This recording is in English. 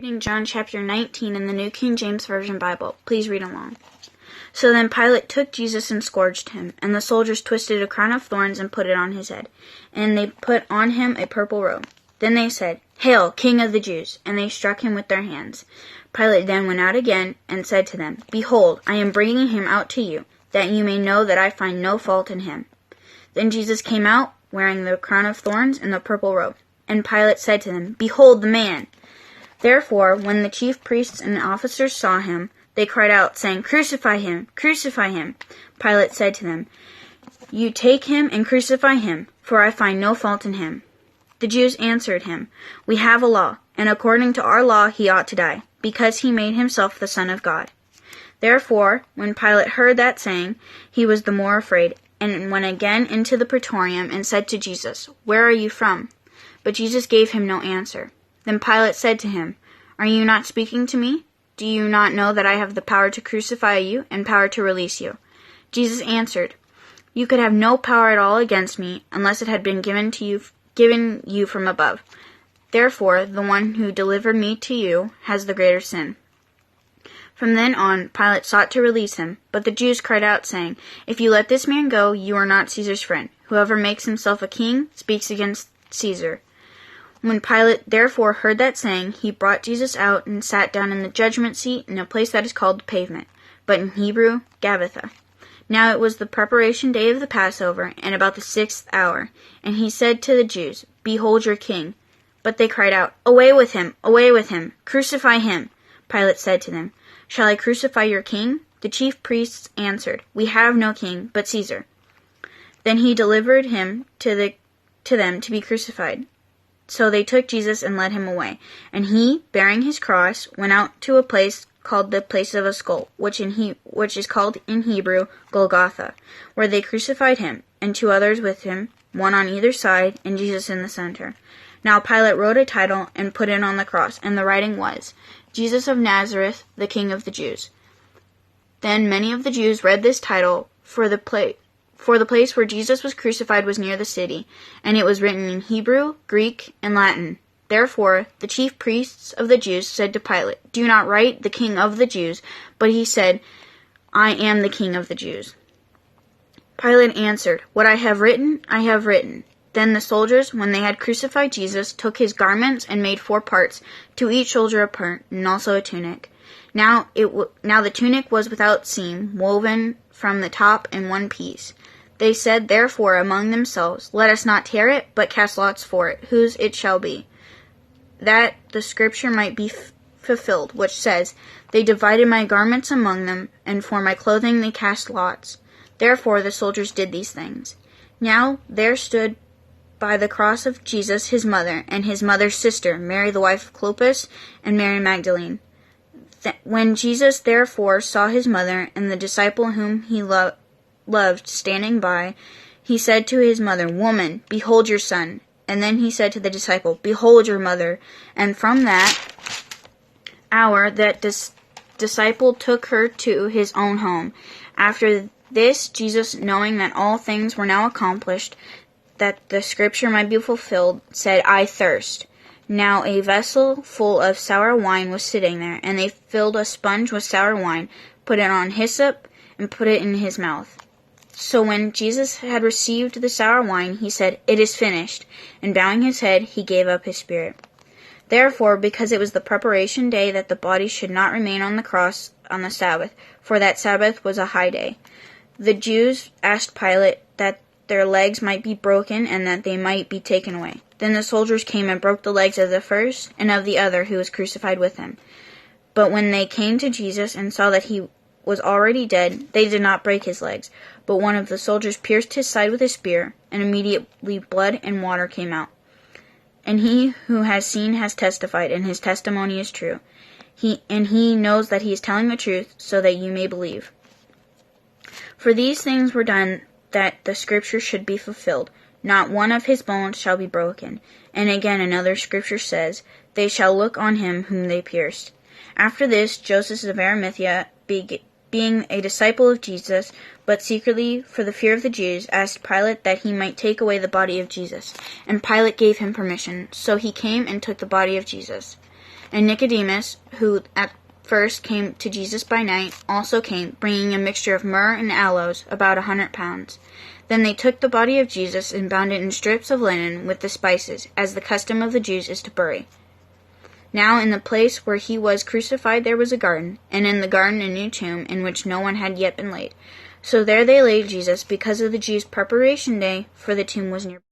Reading John chapter 19 in the New King James Version Bible. Please read along. So then Pilate took Jesus and scourged him, and the soldiers twisted a crown of thorns and put it on his head, and they put on him a purple robe. Then they said, "Hail, King of the Jews!" And they struck him with their hands. Pilate then went out again and said to them, "Behold, I am bringing him out to you, that you may know that I find no fault in him." Then Jesus came out, wearing the crown of thorns and the purple robe. And Pilate said to them, "Behold the man!" Therefore, when the chief priests and officers saw him, they cried out, saying, "Crucify him! Crucify him!" Pilate said to them, "You take him and crucify him, for I find no fault in him." The Jews answered him, "We have a law, and according to our law he ought to die, because he made himself the Son of God." Therefore, when Pilate heard that saying, he was the more afraid, and went again into the praetorium and said to Jesus, "Where are you from?" But Jesus gave him no answer. Then Pilate said to him, "Are you not speaking to me? Do you not know that I have the power to crucify you and power to release you?" Jesus answered, "You could have no power at all against me unless it had been given you from above. Therefore, the one who delivered me to you has the greater sin." From then on, Pilate sought to release him, but the Jews cried out, saying, "If you let this man go, you are not Caesar's friend. Whoever makes himself a king speaks against Caesar." When Pilate therefore heard that saying, he brought Jesus out and sat down in the judgment seat in a place that is called the Pavement, but in Hebrew, Gabbatha. Now it was the preparation day of the Passover, and about the 6th hour. And he said to the Jews, "Behold your king." But they cried out, "Away with him! Away with him! Crucify him!" Pilate said to them, "Shall I crucify your king?" The chief priests answered, "We have no king but Caesar." Then he delivered him to them to be crucified. So they took Jesus and led him away. And he, bearing his cross, went out to a place called the place of a skull, which is called in Hebrew Golgotha, where they crucified him, and 2 others with him, one on either side, and Jesus in the center. Now Pilate wrote a title and put it on the cross, and the writing was, "Jesus of Nazareth, the King of the Jews." Then many of the Jews read this title, for the place where Jesus was crucified was near the city, and it was written in Hebrew, Greek, and Latin. Therefore the chief priests of the Jews said to Pilate, "Do not write the King of the Jews," but he said, "I am the King of the Jews." Pilate answered, "What I have written, I have written." Then the soldiers, when they had crucified Jesus, took his garments and made 4 parts, to each soldier a part, and also a tunic. Now the tunic was without seam, woven from the top in one piece. They said therefore among themselves, "Let us not tear it, but cast lots for it, whose it shall be." That the scripture might be fulfilled, which says, "They divided my garments among them, and for my clothing they cast lots." Therefore the soldiers did these things. Now there stood by the cross of Jesus his mother, and his mother's sister, Mary the wife of Clopas, and Mary Magdalene. When Jesus therefore saw his mother, and the disciple whom he loved standing by, he said to his mother, "Woman, behold your son." And then he said to the disciple, "Behold your mother." And from that hour that disciple took her to his own home. After this, Jesus, knowing that all things were now accomplished, that the scripture might be fulfilled, said, "I thirst." Now a vessel full of sour wine was sitting there, and they filled a sponge with sour wine, put it on hyssop, and put it in his mouth. So when Jesus had received the sour wine, he said, "It is finished," and bowing his head, he gave up his spirit. Therefore, because it was the preparation day, that the body should not remain on the cross on the Sabbath, for that Sabbath was a high day, the Jews asked Pilate that their legs might be broken and that they might be taken away. Then the soldiers came and broke the legs of the first and of the other who was crucified with him. But when they came to Jesus and saw that he was already dead, they did not break his legs. But one of the soldiers pierced his side with a spear, and immediately blood and water came out. And he who has seen has testified, and his testimony is true. He knows that he is telling the truth, so that you may believe. For these things were done that the scripture should be fulfilled. Not one of his bones shall be broken. And again another scripture says, "They shall look on him whom they pierced." After this, Joseph of Arimathea, being a disciple of Jesus, but secretly for the fear of the Jews, asked Pilate that he might take away the body of Jesus. And Pilate gave him permission. So he came and took the body of Jesus. And Nicodemus, who at first came to Jesus by night, also came, bringing a mixture of myrrh and aloes, about 100 pounds. Then they took the body of Jesus and bound it in strips of linen with the spices, as the custom of the Jews is to bury. Now in the place where he was crucified there was a garden, and in the garden a new tomb, in which no one had yet been laid. So there they laid Jesus, because of the Jews' preparation day, for the tomb was near.